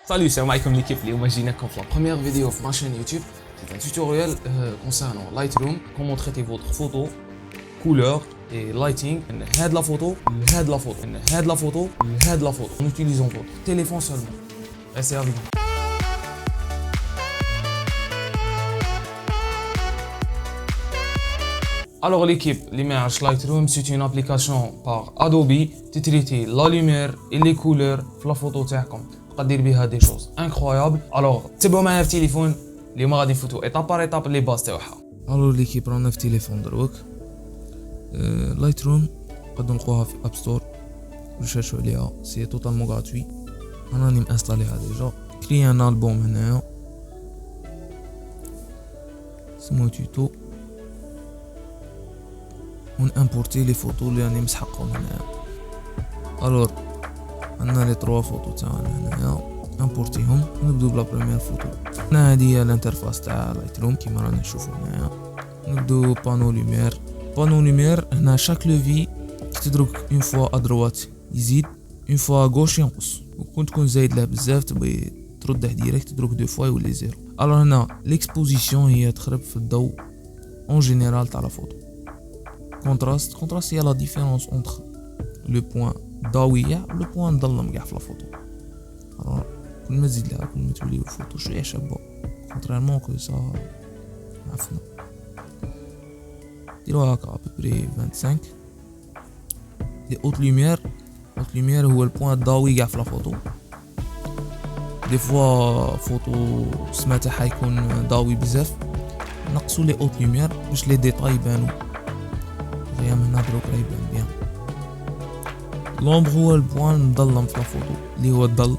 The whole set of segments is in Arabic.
Salut, c'est معكم l'équipe اليوم جيناكم في la première vidéo sur ma chaîne YouTube. C'est un tutoriel concernant Lightroom, comment traiter votre photo, couleur et lighting. Head la photo, head la photo, head la photo, head la photo. En utilisant votre téléphone seulement. Restez avec nous. Alors l'équipe, l'image Lightroom, c'est une application par Adobe qui traite la lumière et les couleurs de la photo تاعكم. تقدر بها des choses incroyables. Alors تبعوا معايا في التليفون اليوم غادي نفوتوا ايطاب بار ايطاب لي باز تاعها. الو ليكيب رانا في تليفون دروك. لايتروم نقدروا نلقوها في اب ستور نشرشوا عليها، سي توتالمون غراتوي. انا راني مانستاليها ديجا. كري ان البوم هنايا سمو توتو ونامبورتي لي فوتو اللي راني مسحقهم هنايا. الور عندنا لي 3 فوتو تاعنا هنايا امبورتيهم ونبدو بلا بروميير فوتو. هنا هذه هي الانترفاس تاع لايتروم كيما رانا نشوفوا هنايا. نبدو بانو لومير هنا شاك لوفي تدرك اون فوا ادروات يزيد اون فوا غوش ينقص، وكون تكون زايد له بزاف تبغي ترده ديريكت تدرك دو فوا يولي زيرو. الور هنا ليكسبوزيسيون هي تخرب في الضوء اون جينيرال تاع لا فوتو. كونتراست هي لا ديفيرونس اونتر لو بوين ضوية و لو بوين مظلم كاع في لا فوتو. الور كل ما تزيد لها كل ما تولي الفوتو شويه شابه كونتريرمون كو سا عفنا. ديروها هكا ابري 25. لي اوت لوميير هو البوين الضوي كاع في لا فوتو. دي فوا فوتو السما تاعها يكون ضوي بزاف، نقصوا لي اوت لوميير باش لي ديتاي يبانو. غير من هنا دروك راه يبان بيان. لومبر هو البوان مظلم في لا فوتو اللي هو الظل،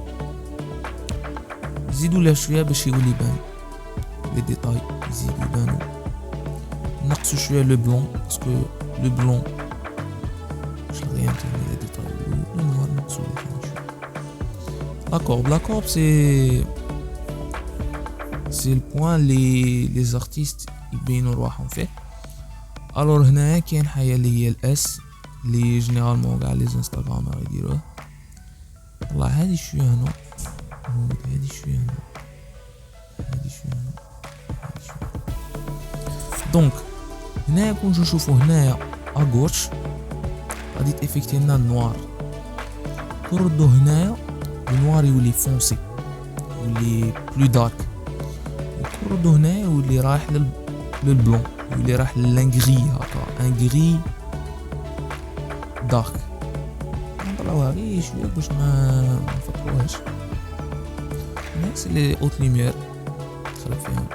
نزيدو له شويه باش يولي يبان لي ديتاي يزيدو يبانو. نقصو شويه لو بلون باسكو لو بلون باش غير نتيني لي ديتاي لو نوار نقصو له شويه. لا كورب سي البوان لي زارتيست يبينو رواحهم فيه. الور هنايا كاين حاجه اللي هي الاس اللي جينيرالمون كاع لي انستغرامر يديروه. طلع هادي شويه هنا، هادي شويه هنا، هادي شويه هنا، هادي شويه. دونك هنايا كون نشوفو هنايا اغوش غادي تيفيكتي لنا النوار. كنردو هنايا النوار يولي فونسي يولي بلو دارك، وكنردو هنايا يولي رايح للبلون، يولي رايح للانغري هكا ان غري دارك. نطلعوها غير شويه باش ما نفكروهاش. نفس لي اوت لوميير تخرب فيهم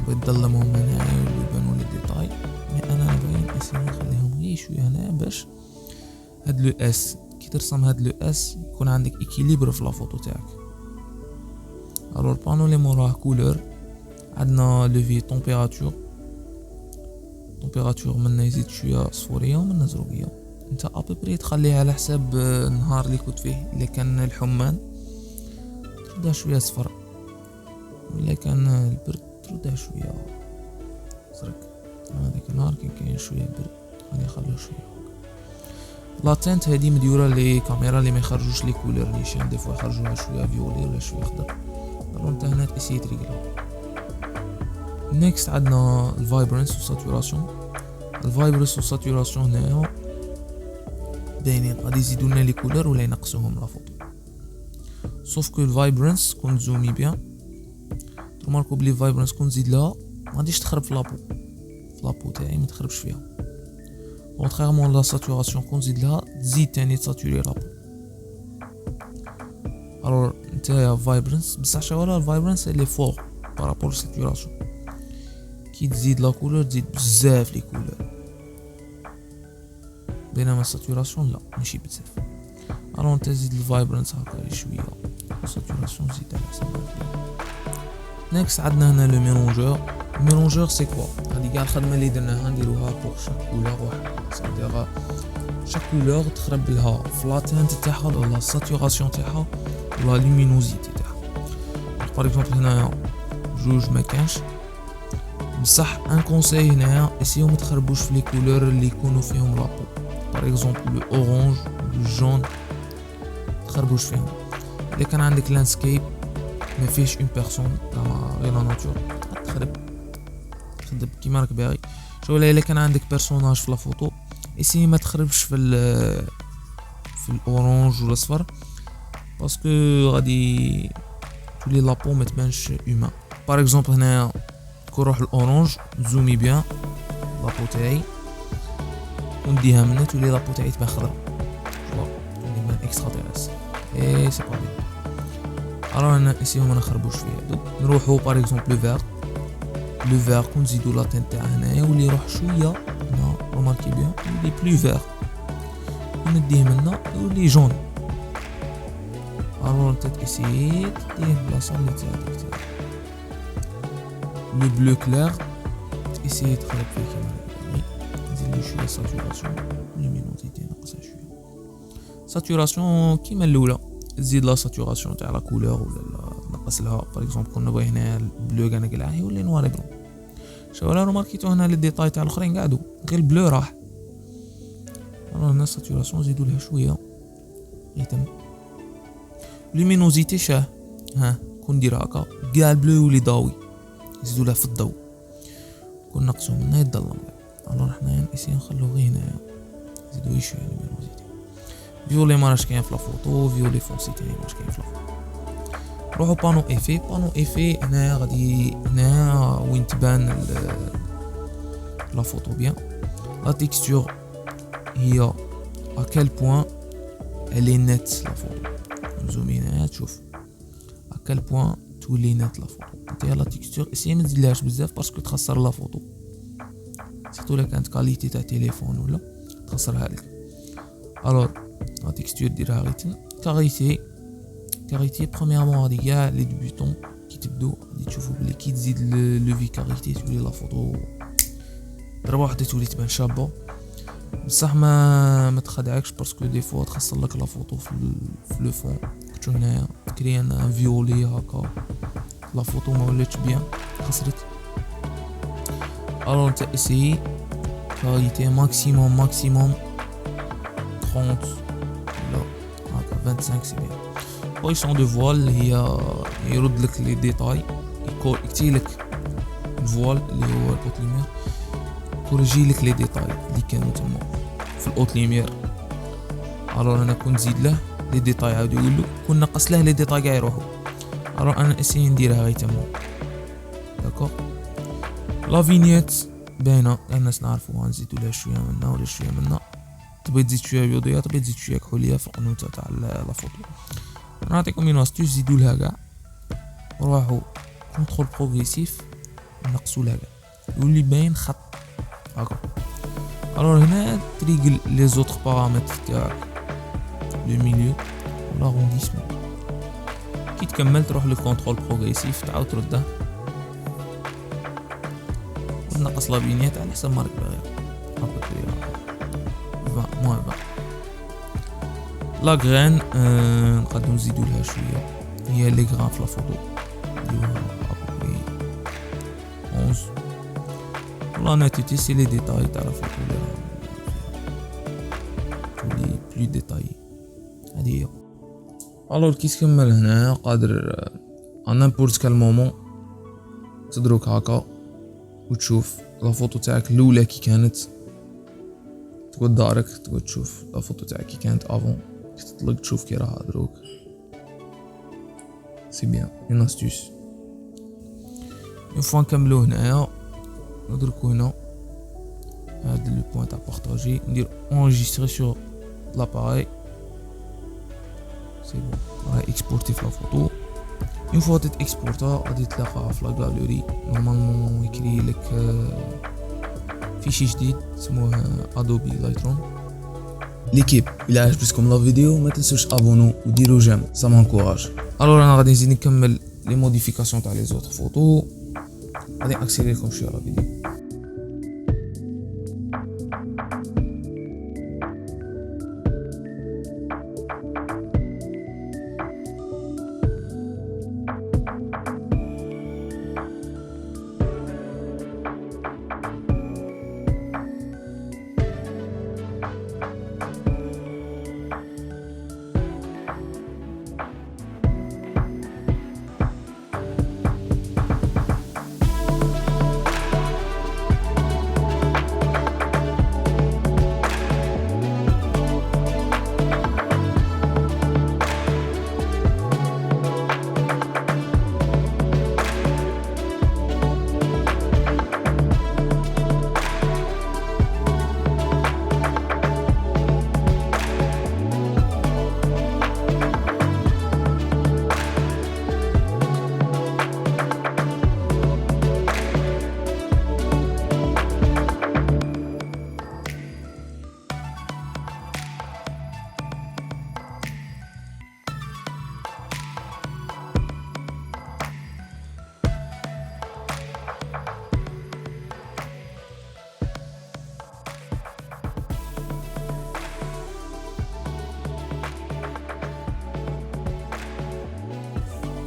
بغيت تظلمهم هنايا اللي يبانو لي ديتاي، مي انا نبغي ناسي نخليهم غير شويه هنا باش هاد لو اس كي ترسم هاد لو اس يكون عندك اكيليبر في لا فوتو تاعك. الور بانو لي موراه كولور عندنا لوفي تمبيراتور منا يزيد شويه صفوريه ومنا زروقيه. انت ابري تخليها على حساب النهار اللي كنت فيه. الا كان الحمان تردها شويه صفر، ولا كان البرد تردها شويه زرق. هذاك النهار كاين شويه برد غادي نخليو شويه. لاتنت هذه مديوره لي كاميرا اللي ما يخرجوش لي كولور نيشان، دي فوا يخرجوها شويه فيولي ولا شويه خضر. الو انت هنا تاسيي تريقلها. نيكست عندنا الفايبرنس والساتوراسيون. الفايبرنس والساتوراسيون هنايا باينين غادي يزيدو لنا لي كولور ولا ينقصوهم لا فوتو. سوف كو الفايبرنس كون زومي بيان تماركو بلي الفايبرنس كون زيد لها ما غاديش تخرب في لابو تاعي ما تخربش فيها. كونتريرمون لا ساتوراسيون كون زيد لها تزيد تاني تساتوري لابو. الور نتايا فايبرنس بصح شوالها الفايبرنس اللي فوق بارابور ساتوراسيون. كي تزيد لا كولور تزيد بزاف لي كولور، بينما الساتوراسيون لا ماشي بزاف. الو انت تزيد الفايبرنس هكا شويه، الساتوراسيون زيد على حسب. نيكست عندنا هنا لو ميلونجور سي كوا. هادي كاع الخدمه اللي درناها نديروها بوغ شاك كولور واحد، صافي شاك كولور تخرب لها فلاتنت تاعها ولا الساتوراسيون تاعها ولا لومينوزيتي تاعها. باغ اكزومبل هنايا جوج ما كانش، بصح ان كونساي هنايا اسيو ما تخربوش في لي كولور اللي يكونوا فيهم لابو. باغ اكزومبل لو اورانج لو جون تخربوش فيهم. اذا كان عندك لاندسكيب ما فيهش اون بيرسون زعما غير لا ناتور تخرب كيما راك باغي. شو الا كان عندك بيرسوناج في لا فوتو اسي ما تخربش في الاورانج ولا الصفر باسكو غادي تولي لابو ما تبانش هومان. باغ اكزومبل هنايا كون نروح الاورانج زومي بيان لابو تاعي ونديها منها تولي لابو تاعي تبان خضرا تولي بان اكسترا تيريس اي سي با بيان. الوغ انا نسيو ما نخربوش فيها. دوك نروحو باغ اكزومبل لو فير كون نزيدو لا تين تاع هنايا يولي يروح شويه هنا روماركي بيان يولي بلو فير ونديه منا يولي جون. الوغ انت تاسيي تديه بلاصه اللي تاعك لو بلو كلير تاسيي تخرب فيه كيما هكا. نزيد ليه شويه ساتوراسيون لومينوزيتي ناقصها شويه ساتوراسيون كيما الاولى تزيد لا ساتوراسيون تاع لا كولور ولا نقص لها. باغ اكزومبل كون نبغي هنا البلو كاع نقلعه يولي نوار برون. شوف انا روماركيتو هنا لي ديتاي تاع الاخرين قعدوا غير البلو راح. هنا ساتوراسيون نزيدو لها شويه يتم لومينوزيتي شاه ها كون ندير هكا كاع البلو يولي ضاوي نزيدو لها في الضوء كون نقصو منها يضلم. الوغ حنايا نسيو نخلو غير هنايا نزيدو شويه لومينوزيتي. فيولي ما راش كاين في لا فوتو فيولي فونسي تاني ما راش كاين في لا فوتو. نروحو بانو ايفي هنايا غادي هنا وين تبان لا فوتو بيان. لا تيكستور هي à quel point elle est nette la photo. نزومي هنايا تشوف à quel point تولي نت لا فوتو. نتايا لا تيكستور اسيي ما تزيدلهاش بزاف باسكو تخسر لا فوتو سيرتو الا كانت كاليتي تاع تليفون ولا تخسرها لك. الوغ لا تيكستور ديرها غير تما كاريتي برومييرمون غادي كاع لي ديبيوتون كي تبدو غادي تشوفو بلي كي تزيد لو في كاريتي تولي لا فوتو ضربه واحده تولي تبان شابه. بصح ما تخدعكش باسكو دي فوا تخسر لك لا فوتو في لو فون. شوف هنايا كري ان فيولي هكا لا فوتو ما ولاتش بيان خسرت. الوغ نتا اسيي كاريتي ماكسيموم 30 ولا هكا 25 سي بيان. بويسون دو فوال هي يرد لك لي ديتاي يكتي لك الفوال اللي هو الاوت ليمير كورجي لك لي ديتاي اللي كانوا تما في الاوت ليمير. الوغ انا كنت نزيد له لي ديتاي عاودو يولو كون نقص له لي ديتاي كاع يروحو. الوغ انا اسيي نديرها غير تما داكوغ. لا فينيت باينه الناس نعرفوها نزيدو لها شويه منا ولا شويه منا. تبغي تزيد شويه بيضيه تبغي تزيد شويه كحوليه في القنوته تاع لا فوتو. نعطيكم اون استوس زيدو لها كاع روحو كونترول بروغريسيف نقصو لها كاع يولي باين خط هاكا. الوغ هنا تريقل لي زوتر بارامتر تاعك لو ميليو ولا رونديسمون كي تكمل تروح للكونترول بروغريسيف تعاود ترده ونقص لا فينيت على حسب ما راك باغي ابري 20 موان 20. لا غران نقدروا نزيدوا لها شويه هي لي غران في لا فوتو نديروها ابري 11. لا ناتيتي سي لي ديتاي تاع لا فوتو لي بلو ديتاي هادي هي. الوغ كي تكمل هنا قادر ان نيمبورت كال مومون تدروك هكا وتشوف لا فوتو تاعك الاولى كي كانت تقعد دارك تقعد تشوف لا فوتو تاعك كي كانت افون كي تطلق تشوف كي راها دروك سي بيان اون استوس. اون فوا نكملو هنايا ندركو هنا هاد لو بوين تاع بارطاجي ندير انجستري سور لاباري سي بون راهي اكسبورتي في لا فوتو. اون فوا تت اكسبورتا غادي تلاقاها في لا غاليري نورمالمون يكري لك فيشي جديد اسمه ادوبي لايتروم. ليكيب الى عجبتكم لا فيديو ما تنسوش ابونو وديروا جيم سا مانكوراج. الوغ انا غادي نزيد نكمل لي موديفيكاسيون تاع لي زوتر فوتو غادي ناكسيلي لكم شويه لا فيديو.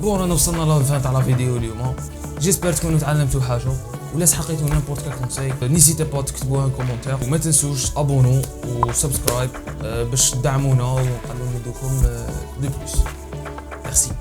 بون رانا وصلنا للفان تاع لا فيديو اليوم. جيسبر تكونوا تعلمتوا حاجه، ولا حقيتوا نيمبورت كال كونساي نيسيتي با تكتبوها ان كومونتير، وما تنسوش ابونو وسبسكرايب باش تدعمونا ونقدروا ندوكم دو بليس. ميرسي.